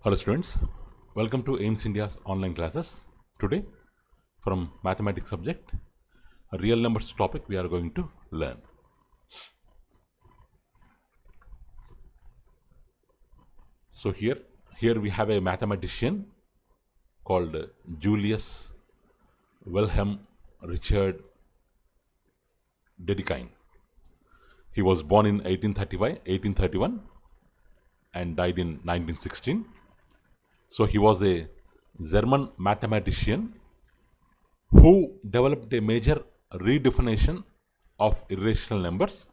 Hello students, welcome to AIMS India's online classes. Today from mathematics subject, a real numbers topic we are going to learn. So here we have a mathematician called Julius Wilhelm Richard Dedekind. He was born in 1831 and died in 1916. So he was a German mathematician who developed a major redefinition of irrational numbers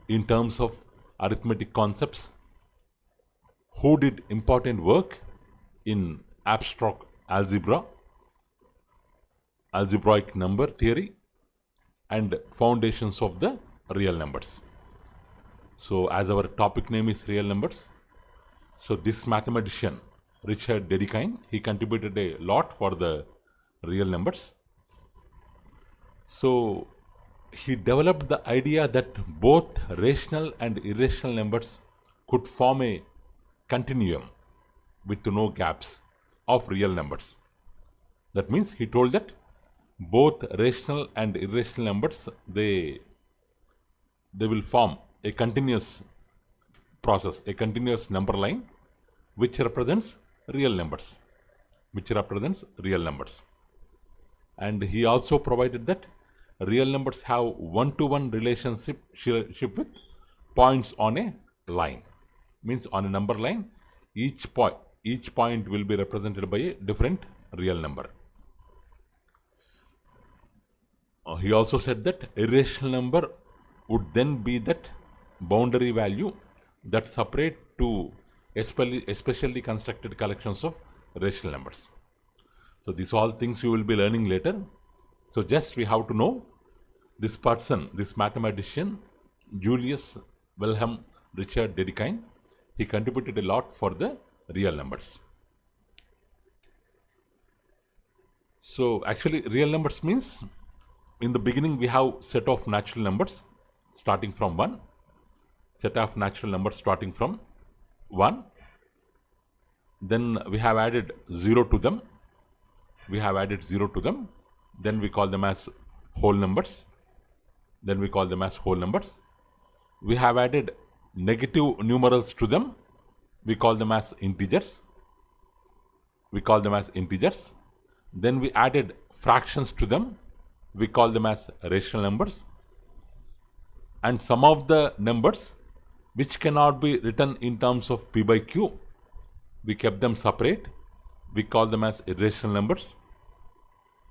in terms of arithmetic concepts, who did important work in abstract algebra, algebraic number theory, and foundations of the real numbers. So as our topic name is real numbers, so this mathematician Richard Dedekind, he contributed a lot for the real numbers. So he developed the idea that both rational and irrational numbers could form a continuum with no gaps of real numbers. That means he told that both rational and irrational numbers, they will form a continuous process, a continuous number line which represents real numbers, and he also provided that real numbers have one-to-one relationship with points on a line. Means on a number line, each point will be represented by a different real number. He also said that irrational number would then be that boundary value that separate two especially constructed collections of rational numbers. So these all things you will be learning later. So just we have to know this person, this mathematician Julius Wilhelm Richard Dedekind, he contributed a lot for the real numbers. So actually real numbers means in the beginning we have set of natural numbers starting from 1, set of natural numbers starting from 1, then we have added 0 to them, then we call them as whole numbers, we have added negative numerals to them, we call them as integers, then we added fractions to them, we call them as rational numbers, and some of the numbers which cannot be written in terms of p by q, we kept them separate, we call them as irrational numbers.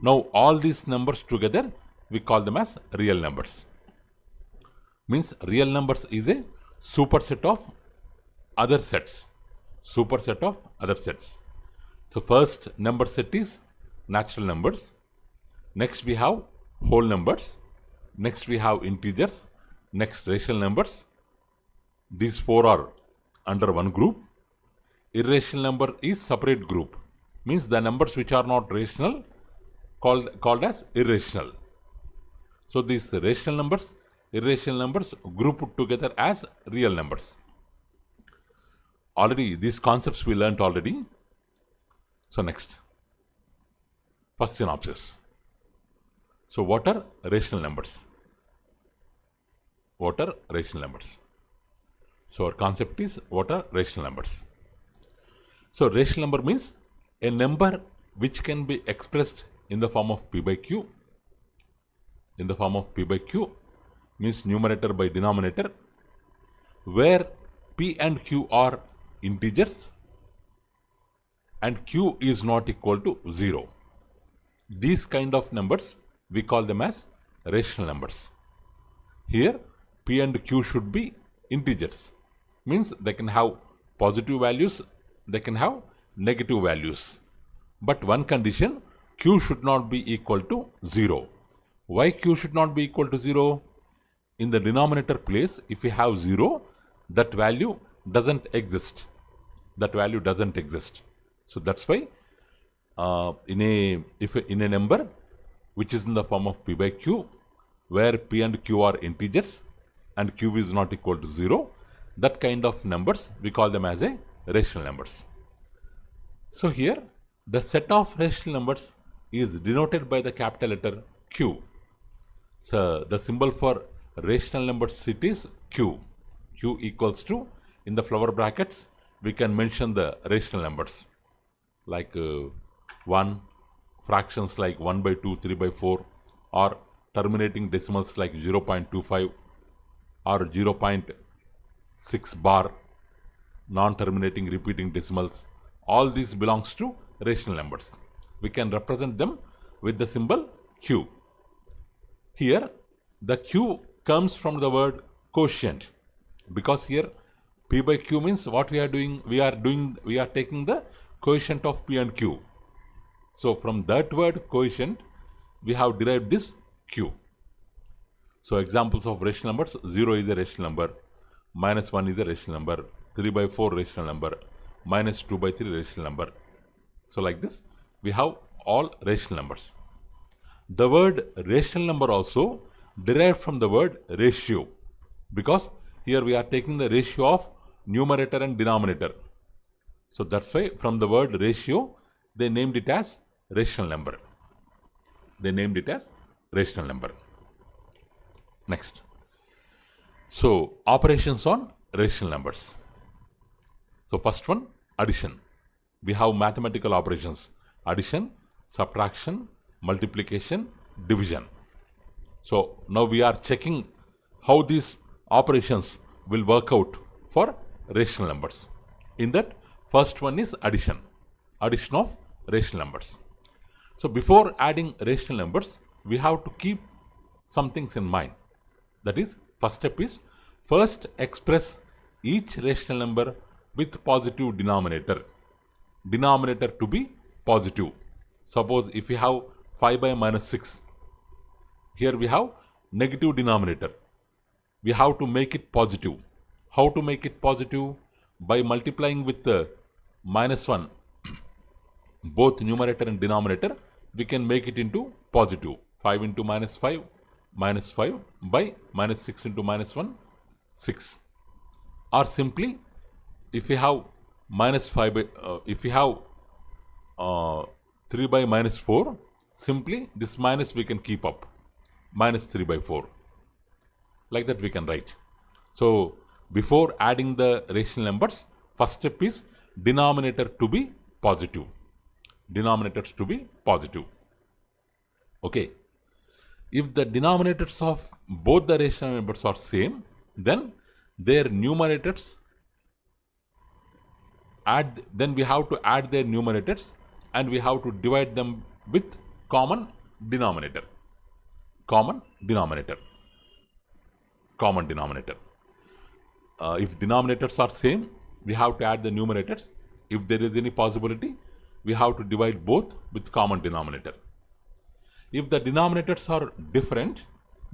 Now all these numbers together we call them as real numbers. Means real numbers is a superset of other sets. So first number set is natural numbers, next we have whole numbers, next we have integers, next rational numbers. These four are under one group. Irrational number is separate group. Means the numbers which are not rational called as irrational. So these rational numbers, irrational numbers grouped together as real numbers. Already these concepts we learnt already. So next, first synopsis. So what are rational numbers? So our concept is what are rational numbers? So rational number means a number which can be expressed in the form of p by q. Means numerator by denominator, where p and q are integers and q is not equal to 0. These kind of numbers we call them as rational numbers. Here p and q should be integers. Means they can have positive values, they can have negative values. But one condition, q should not be equal to 0. Why q should not be equal to 0? In the denominator place, if we have 0, that value doesn't exist. So that's why in a number which is in the form of p by q, where p and q are integers and q is not equal to 0, that kind of numbers we call them as a rational numbers. So here the set of rational numbers is denoted by the capital letter Q. So the symbol for rational number set is Q. Q equals to, in the flower brackets, we can mention the rational numbers like 1, fractions like 1 by 2, 3 by 4, or terminating decimals like 0.25 or 0.6 bar, non-terminating repeating decimals. All these belongs to rational numbers. We can represent them with the symbol Q. Here the Q comes from the word quotient, because here P by Q means what we are doing? We are taking the quotient of P and Q. So from that word quotient, we have derived this Q. So examples of rational numbers: 0 is a rational number, -1 is a rational number, 3 by 4 rational number, -2 by 3 rational number. So like this, we have all rational numbers. The word rational number also derived from the word ratio, because here we are taking the ratio of numerator and denominator. So that's why from the word ratio, they named it as rational number. They named it as rational number. Next. So operations on rational numbers. So first one, addition. We have mathematical operations: addition, subtraction, multiplication, division. So now we are checking how these operations will work out for rational numbers. In that, first one is addition. Addition of rational numbers. So before adding rational numbers, we have to keep some things in mind. That is, first step is, first express each rational number with positive denominator. Denominator to be positive. Suppose if we have 5 by -6, here we have negative denominator. We have to make it positive. How to make it positive? By multiplying with the -1, both numerator and denominator, we can make it into positive. 5 into -5, -5 by -6 into -1, 6. Or simply, if we have -5 by, if we have 3 by -4, simply this minus we can keep up, -3 by 4. Like that we can write. So before adding the rational numbers, first step is denominator to be positive. Denominators to be positive. Okay. If the denominators of both the rational numbers are same, then their numerators then we have to add their numerators and we have to divide them with common denominator. Common denominator. Common denominator. If denominators are same, we have to add the numerators. If there is any possibility, we have to divide both with common denominator. If the denominators are different,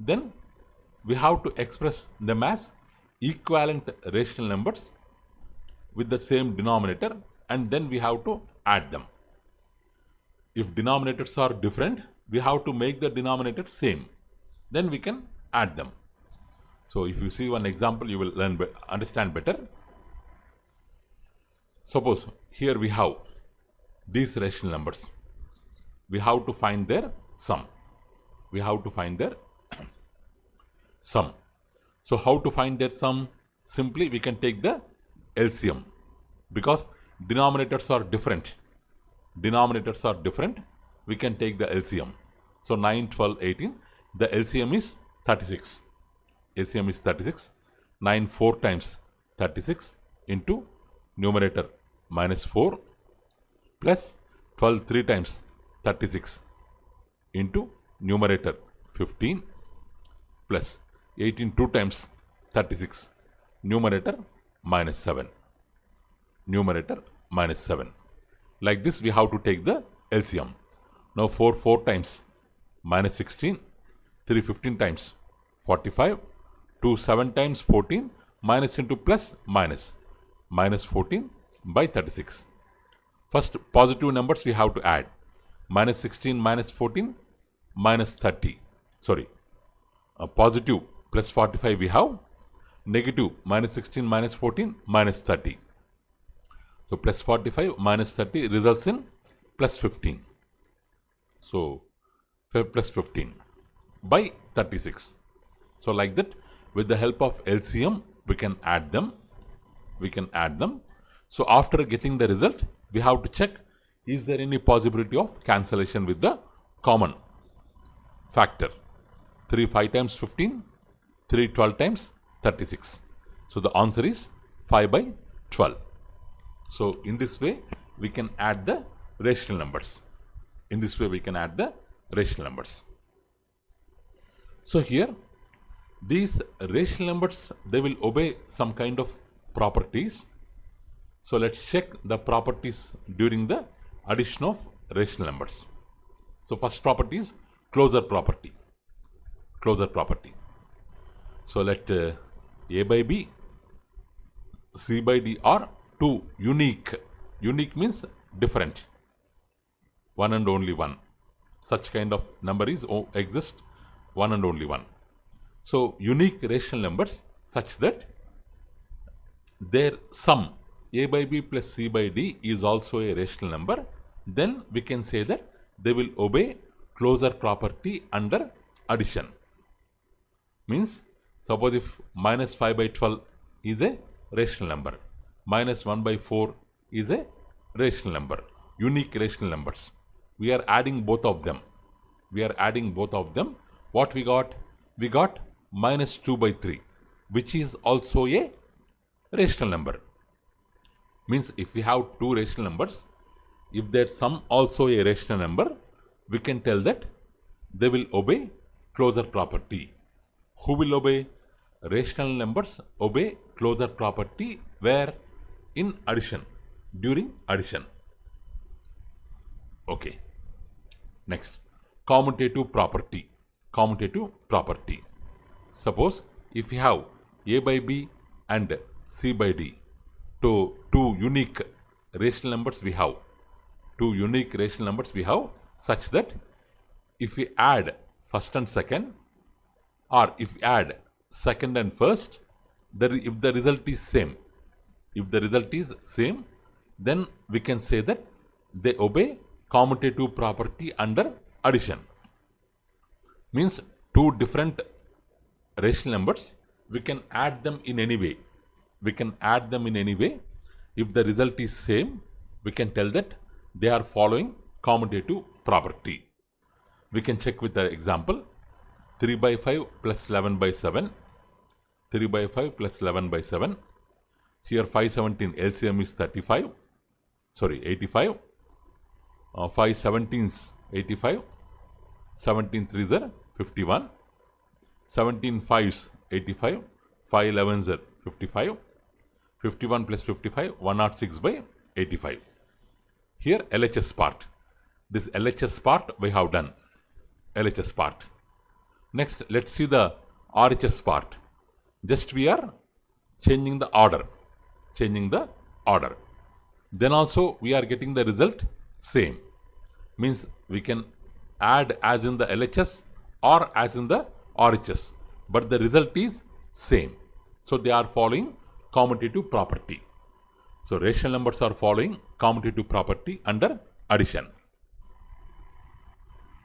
then we have to express them as equivalent rational numbers with the same denominator, and then we have to add them. If denominators are different, we have to make the denominator same. Then we can add them. So if you see one example, you will understand better. Suppose here we have these rational numbers. We have to find their sum. We have to find their sum. So how to find their sum? Simply we can take the LCM, because denominators are different. Denominators are different. We can take the LCM. So 9, 12, 18. The LCM is 36. LCM is 36. 9 4 times 36 into numerator -4 plus 12 3 times 36 into numerator 15 plus 18 2 times 36 numerator -7. Numerator -7. Like this we have to take the LCM. Now 4 4 times -16, 3 15 times 45, 2 7 times 14, minus into plus minus, -14 by 36. First positive numbers we have to add. -16 minus 14 minus 30. Sorry, positive plus 45 we have, negative -16 minus 14 minus 30. So plus 45 minus 30 results in plus 15. So plus 15 by 36. So like that, with the help of LCM, we can add them. So after getting the result, we have to check, is there any possibility of cancellation with the common factor? 3 5 times 15, 3 12 times 36. So the answer is 5 by 12. So in this way, we can add the rational numbers. So here, these rational numbers, they will obey some kind of properties. So let's check the properties during the addition of rational numbers. So first property is closure property. So let A by B, C by D are two unique. Unique means different. One and only one. Such kind of number is exist, one and only one. So unique rational numbers such that their sum A by B plus C by D is also a rational number, then we can say that they will obey closure property under addition. Means, suppose if minus 5 by 12 is a rational number, minus 1 by 4 is a rational number, unique rational numbers. We are adding both of them. What we got? We got minus 2 by 3, which is also a rational number. Means if we have two rational numbers, if their sum also a rational number, we can tell that they will obey closure property. Who will obey? Rational numbers obey closure property where? In addition, during addition. Okay. Next, commutative property. Suppose if we have A by B and C by D, two unique rational numbers we have. Such that if we add first and second, or if we add second and first, if the result is same, then we can say that they obey commutative property under addition. Means two different rational numbers, we can add them in any way. If the result is same, we can tell that they are following commutative property. We can check with the example. 3 by 5 plus 11 by 7. 3 by 5 plus 11 by 7. Here 517 LCM is 85. 5 17s 85. 17 3s are 51. 17 5s 85. 5 11s are 55. 51 plus 55, 106 by 85. Here LHS part. This LHS part we have done. Next, let's see the RHS part. Just we are changing the order. Then also we are getting the result same. Means we can add as in the LHS or as in the RHS, but the result is same. So they are following commutative property. So rational numbers are following commutative property under addition.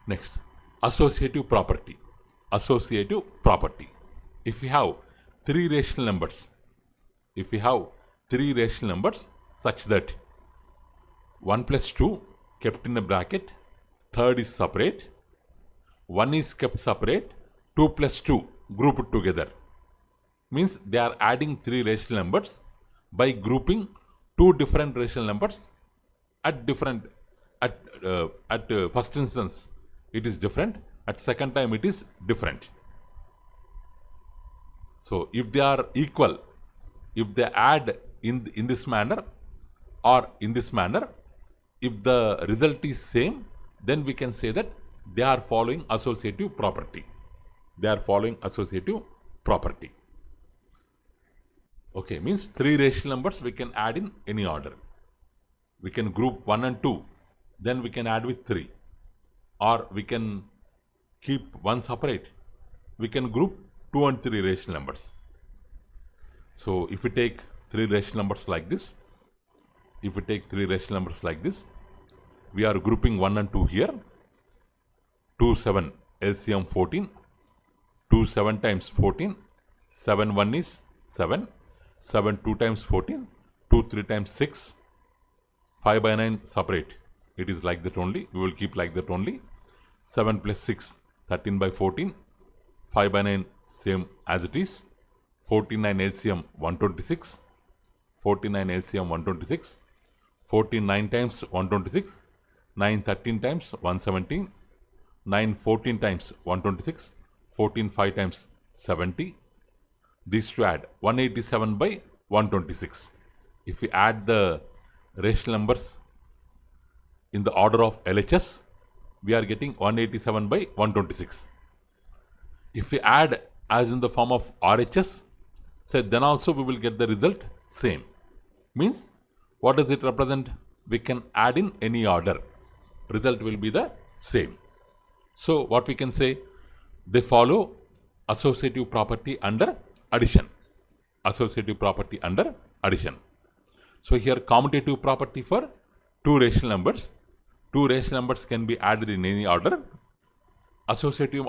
Next, associative property. If we have three rational numbers, such that 1 plus 2 kept in a bracket, third is separate, 1 is kept separate, 2 plus 2 grouped together. Means they are adding three rational numbers by grouping two different rational numbers at first instance it is different, at second time it is different. So if they are equal, if they add in this manner or in this manner, if the result is same, then we can say that they are following associative property. Okay, means three rational numbers we can add in any order. We can group 1 and 2, then we can add with 3. Or we can keep 1 separate. We can group 2 and 3 rational numbers. So if we take three rational numbers like this, if we take three rational numbers like this, we are grouping 1 and 2 here. 2, 7, LCM 14. 2, 7 times 14. 7, 1 is 7. 7, 2 times 14. 2, 3 times 6. 5 by 9 separate. It is like that only. We will keep like that only. 7 plus 6, 13 by 14. 5 by 9 same as it is. 49 LCM 126. 49 LCM 126. 14 9 times 126. 9 13 times 117. 9 14 times 126. 14 5 times 70. These to add 187 by 126. If we add the rational numbers in the order of LHS, we are getting 187 by 126. If we add as in the form of RHS, so then also we will get the result same. Means, what does it represent? We can add in any order. Result will be the same. So, what we can say? They follow associative property under addition. Associative property under addition. So, here commutative property for two rational numbers. Two rational numbers can be added in any order. Associative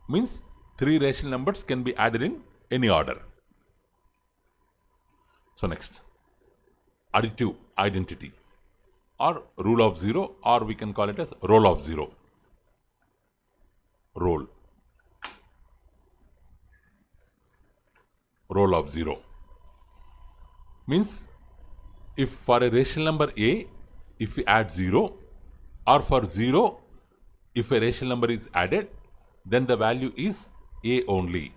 means three rational numbers can be added in any order. So next, additive identity or rule of zero, or we can call it as role of zero. Role of zero means if for a rational number A, if we add 0, or for 0, if a rational number is added, then the value is A only.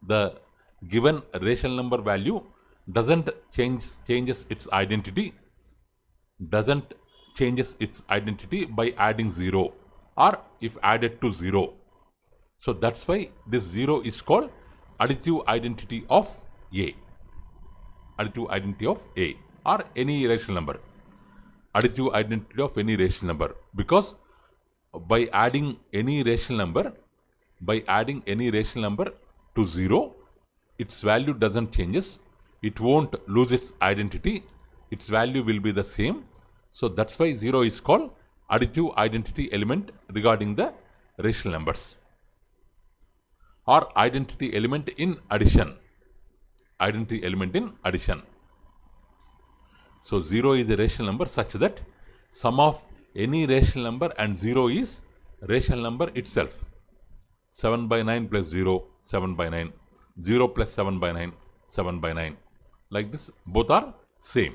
The given rational number value doesn't changes its identity, by adding 0 or if added to 0. So that's why this 0 is called additive identity of A. Additive identity of A or any rational number. Additive identity of any rational number, because by adding any rational number to 0, its value doesn't changes. It won't lose its identity. Its value will be the same. So that's why 0 is called additive identity element regarding the rational numbers, or identity element in addition. Identity element in addition. So 0 is a rational number such that sum of any rational number and 0 is rational number itself. 7 by 9 plus 0, 7 by 9. 0 plus 7 by 9, 7 by 9. Like this, both are same.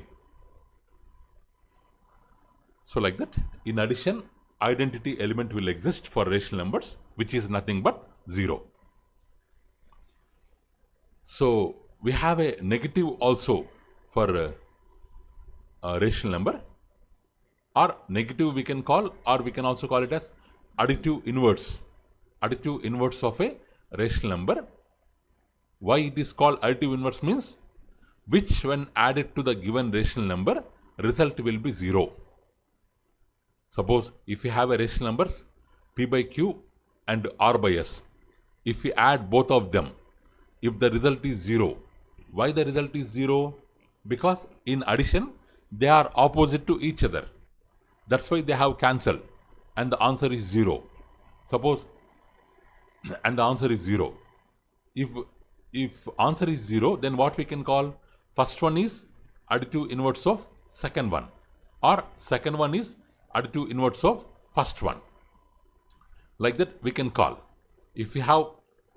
So like that, in addition, identity element will exist for rational numbers, which is nothing but 0. So we have a negative also for a rational number, or negative we can call, or we can also call it as additive inverse. Additive inverse of a rational number. Why it is called additive inverse means, which when added to the given rational number, result will be 0. Suppose if you have a rational numbers P by Q and R by S, if we add both of them, if the result is 0, why the result is 0? Because in addition, they are opposite to each other. That's why they have cancelled and the answer is 0. Suppose, and the answer is 0. If answer is 0, then what we can call? First one is additive inverse of second one, or second one is additive inverse of first one. Like that we can call. If we have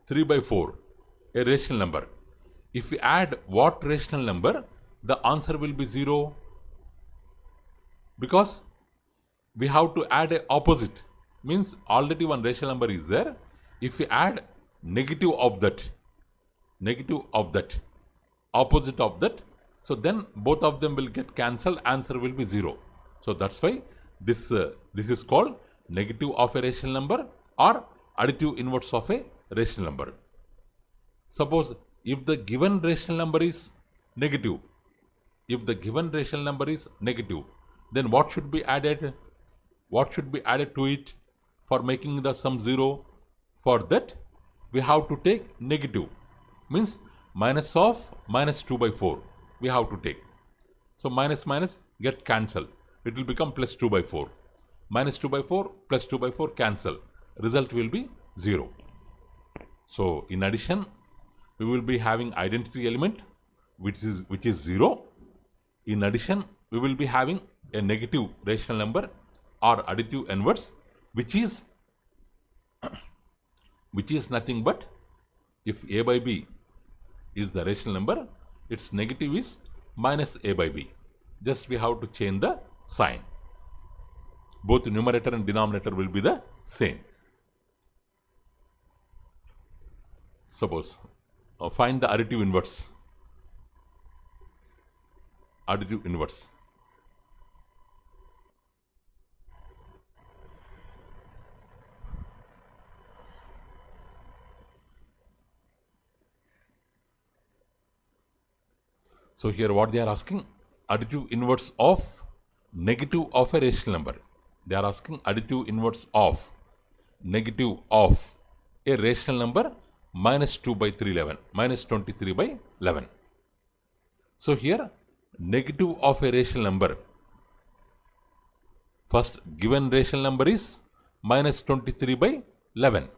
3 by 4, a rational number, if we add what rational number, the answer will be 0. Because we have to add a opposite, means already one rational number is there. If we add negative of that, opposite of that, so then both of them will get cancelled, answer will be 0. So that's why this is called negative of a rational number or additive inverse of a rational number. Suppose if the given rational number is negative, then what should be added? What should be added to it for making the sum 0? For that, we have to take negative, means minus of minus 2 by 4 we have to take. So minus minus get cancel. It will become plus 2 by 4. Minus 2 by 4 plus 2 by 4 cancel. Result will be 0. So in addition, we will be having identity element which is 0. In addition, we will be having a negative rational number or additive inverse which is nothing but, if a by b is the rational number, its negative is minus a by b. Just we have to change the sign. Both numerator and denominator will be the same. Suppose find the additive inverse. Additive inverse. So here what they are asking, additive inverse of negative of a rational number. They are asking additive inverse of negative of a rational number minus 2 by 311, minus 23 by 11. So here negative of a rational number. First given rational number is minus 23 by 11.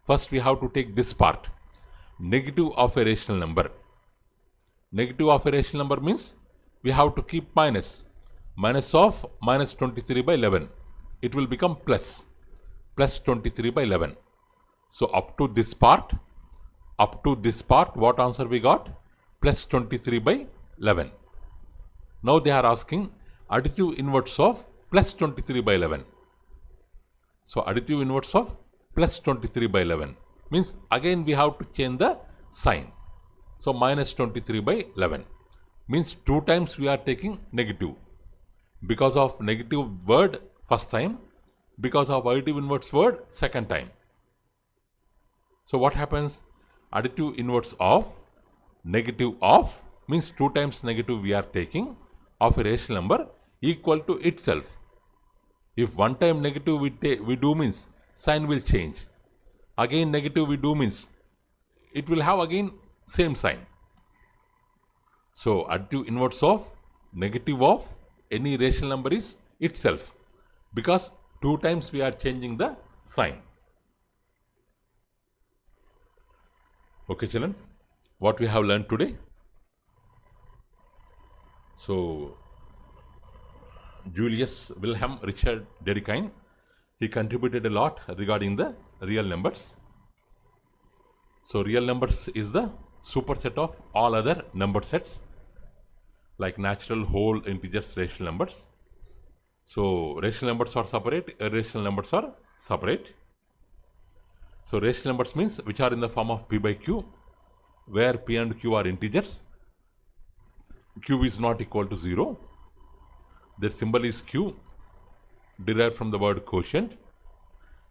First we have to take this part. Negative of a rational number. Negative of a rational number means we have to keep minus. Minus of minus 23 by 11. It will become plus. Plus 23 by 11. So up to this part, what answer we got? Plus 23 by 11. Now they are asking additive inverse of plus 23 by 11. So additive inverse of plus 23 by 11 means again we have to change the sign. So minus 23 by 11 means 2 times we are taking negative. Because of negative word first time, because of additive inverse word second time. So what happens? Additive inverse of negative of means 2 times negative we are taking of a rational number equal to itself. If 1 time negative we do means sign will change. Again negative we do means it will have again same sign. So additive inverse of negative of any rational number is itself, because 2 times we are changing the sign. Okay children, what we have learned today? So Julius Wilhelm Richard Dedekind, he contributed a lot regarding the real numbers. So real numbers is the superset of all other number sets like natural, whole, integers, rational numbers. So rational numbers are separate, irrational numbers are separate. So rational numbers means which are in the form of p by q, where p and q are integers. Q is not equal to 0. Their symbol is q, derived from the word quotient.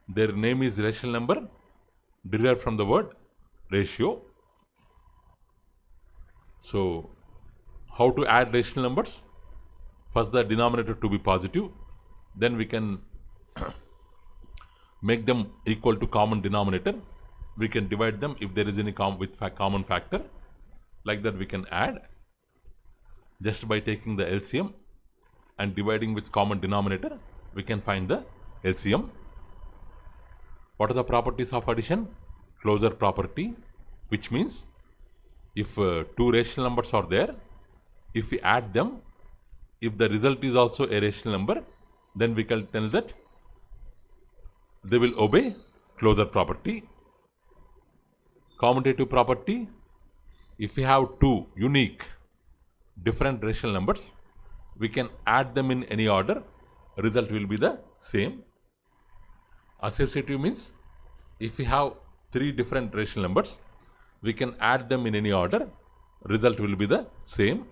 Their name is rational number, derived from the word ratio. So how to add rational numbers? First the denominator to be positive, then we can make them equal to common denominator. We can divide them if there is any common factor. Like that we can add just by taking the LCM and dividing with common denominator. We can find the LCM. What are the properties of addition? Closure property, which means if 2 rational numbers are there, if we add them, if the result is also a rational number, then we can tell that they will obey closure property. Commutative property, if we have 2 unique different rational numbers, we can add them in any order, result will be the same. Associative means if we have 3 different rational numbers, we can add them in any order, result will be the same.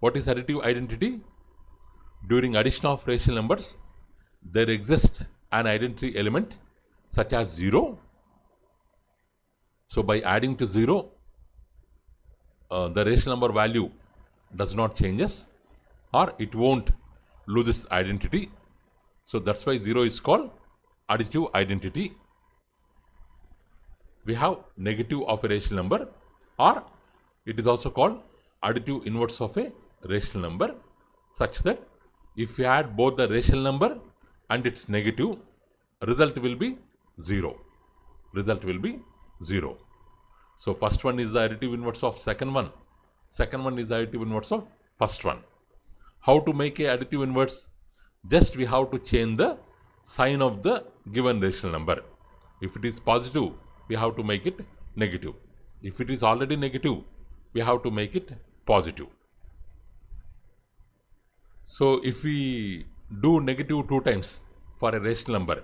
What is additive identity? During addition of rational numbers, there exists an identity element such as 0. So by adding to 0, the rational number value does not changes, or it won't lose its identity. So that's why 0 is called additive identity. We have negative of a rational number, or it is also called additive inverse of a rational number such that if you add both the rational number and its negative, result will be 0. Result will be 0. So first one is the additive inverse of second one. Second one is the additive inverse of first one. How to make a additive inverse? Just we have to change the sign of the given rational number. If it is positive, we have to make it negative. If it is already negative, we have to make it positive. So if we do negative 2 times for a rational number,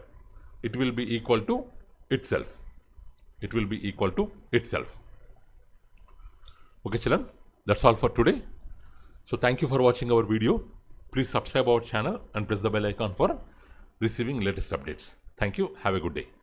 it will be equal to itself. It will be equal to itself. Okay, children, that's all for today. So thank you for watching our video. Please subscribe our channel and press the bell icon for receiving latest updates. Thank you. Have a good day.